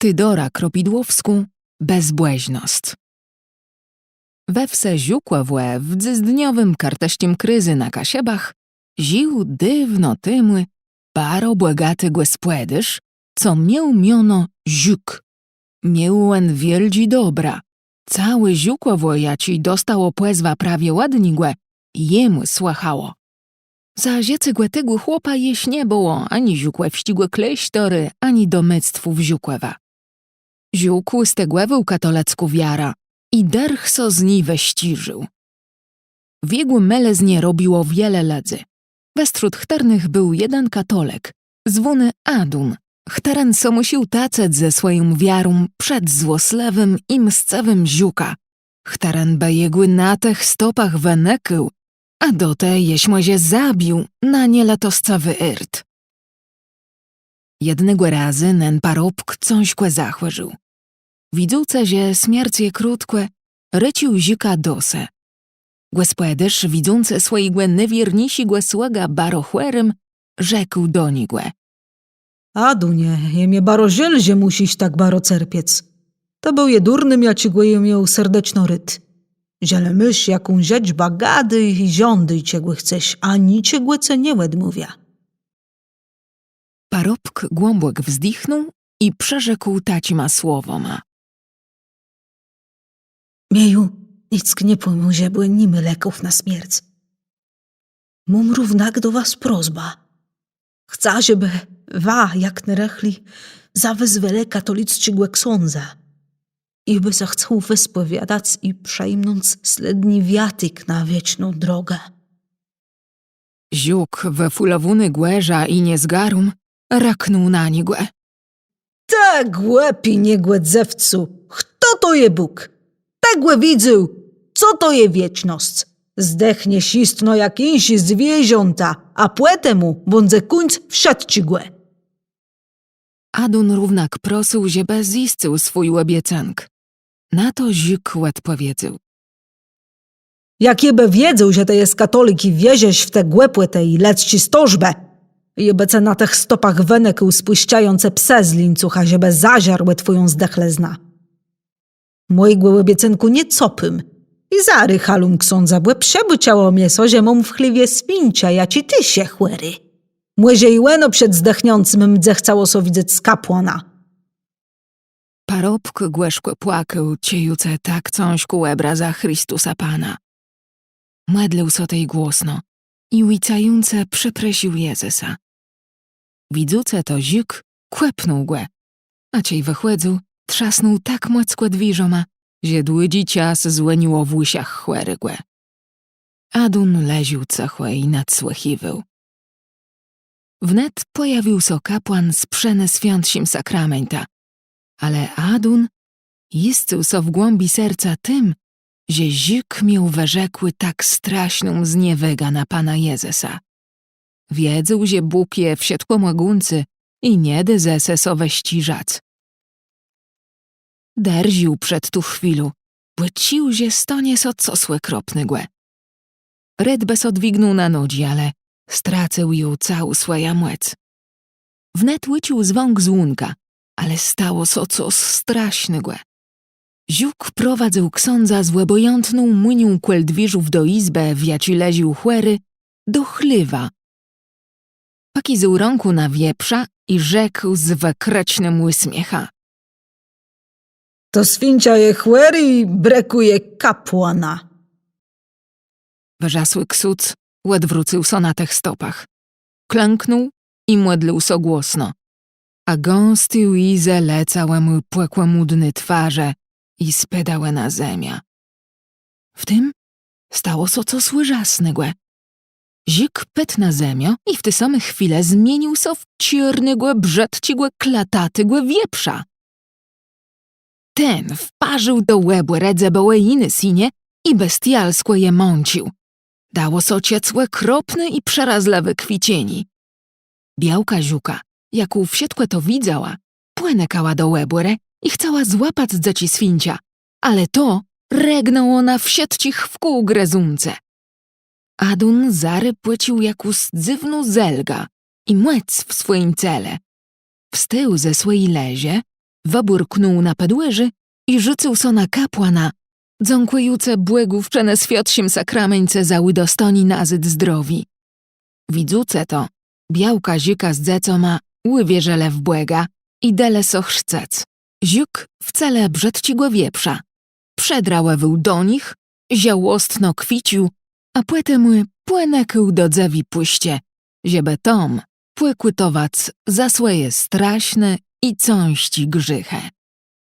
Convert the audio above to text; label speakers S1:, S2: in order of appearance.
S1: Tydora Kropidłowską bezbłędność. We wse ziukłe w dzdniowym karteściem kryzy na kasiebach ził dywno tymły, baro błagaty głespłedysz, co miał miono ziuk. Miałem wieldzi dobra. Cały ziukłowo jaci dostało płezwa prawie ładnigłe, jemu słachało. Za ziecygłe tygły chłopa jeś nie było ani ziukłe wścigłe klejstory, ani domyctwów ziukłewa. Ziółkł stegłewył katolecku wiara i derch so z niej weściżył. Wiegły melez nie robiło wiele ledzy. Westród chternych był jeden katolek, zwony Adun, chteren so musił taceć ze swoją wiarą przed złoslewym i mscewym ziuka, chteren bejegły na tych stopach wenekył, a do te jeśmo się zabił na nieletoscawy irt. Jednego razy nen parobk cąśkłe zachwyżył. Widzące, że śmierć je krótkłe, rycił zika dose. Głespłedysz, widzące swojgłe niewierniejsi głesłega barochwerym, rzekł do nigłe.
S2: Adunie, jemie baro ziel, że musiś tak baro cerpiec. To był je durnym, ja ci głeje miał serdeczno ryt. Ziele mysz, jaką rzecz bagady i ziądy ciegły chcesz, a ni ciegłe co nie łed mówia.
S1: Parobk głąbłek wzdichnął i przerzekł tacima słowoma.
S2: Mieju, nic nie pojmą, że były nimy leków na śmierć. Mam równak do was prozba. Chcę, żeby wa, jak nerechli, zawezwele katoliccy ksądza. I by se chcą wyspowiadać i przejmnąc sledni wiatyk na wieczną drogę.
S1: Ziuk we fulawuny głęża i niezgarum raknął na nigłe.
S2: Tak głupi niegłedzewcu, kto to je Bóg? Tak widzę, co to je wieczność? Zdechnie sistno jak insi zwieziąta, a płetemu bądze kuńc wszedł ci głę.
S1: Adun równak prosił, że beziscył swój łebiecenk. Na to zik odpowiedział.
S2: Jak jebe wiedzą, że to jest katolik i wieziesz w te głepłete i lec ci stożbę, jebece na tych stopach wenekył spuściające pse z lincucha, żeby zaziarłe twoją zdechlezna. Mojej łebiecenku nie copym i zary halum ksądza, błe przeby ciało mięso, że mam w chliwie spincia, ja ci ty się chłery. Młyzie i łeno przed zdechniącym mdze chciało so widzieć z kapłana.
S1: Parobk głeszkłe płakał, ciejuce tak cąśku łebra za Chrystusa Pana. Medlił so tej głosno i łicające przeprosił Jezusa. Widzące to zik kłepnął głę, a ciej wychłedzył, trzasnął tak młeckłe dwiżoma, że dłydzi cias złeniło w łysiach chłerygłe. Adun leził cechłe i nadsłychiwał. Wnet pojawił so kapłan z przeneswiątsim sakramenta, ale Adun iscył so w głębi serca tym, że zik miał wyrzekły tak straśną zniewega na Pana Jezusa. Wiedział, że Bóg je wsiedło łaguncy i nie dy zese so weściżać. Derził przed tu chwilu, błycił, że stonie so cosłe kropnygłe. Ryd bez odwignął na nodzi, ale stracył ją cału swoja młec. Wnet łycił zwąk z łunka, ale stało so coś straśnygłe. Ziuk prowadził ksądza z łebojątną młynią kłeldwiżów do izbę, w jaci leził chłery, do chlywa. Pakizył rąku na wieprza i rzekł z wykrecznym łysmiecha.
S2: To sfincia je chłery i brekuje kapłana.
S1: Wyrzasły ksuc, łed wrócił so na tych stopach. Klęknął i młodlił so głośno, a gąsty łize lecałe mu płekłomudny twarze i spedałe na ziemię. W tym stało so co słyżasnygłe. Zik pyt na ziemię i w tę samą chwilę zmienił so w ciernygłe, brzedcigłe, klatatygłe wieprza. Ten wparzył do łebłe redze bołejiny sinie i bestialsko je mącił. Dało so ciecłe, kropne i przerazlewe kwicieni. Białka ziuka, jaką wsiedłe to widziała, płynękała do łebłere i chciała złapać dzeci swincia, ale to regnął ona wsiedcich w kół grezumce. Adun zary płycił jakus dziwną zelga i młec w swoim cele. Wstył ze swojej lezie, woburknął na pedłyży i rzucił so na kapłana, dząkłejuce błegów przeneswiotsim sakramencie zały dostoni nazyt zdrowi. Widzuce to, białka ziuka z dzecoma ływie w błega i dele so chcec. Ziuk wcale brzedcigłe wieprza. Przedrałewył do nich, ziałostno kwicił, a płetymły płenekył do dzewi puście, ziebe tom płykły towac za swoje straśne i cąści grzyche.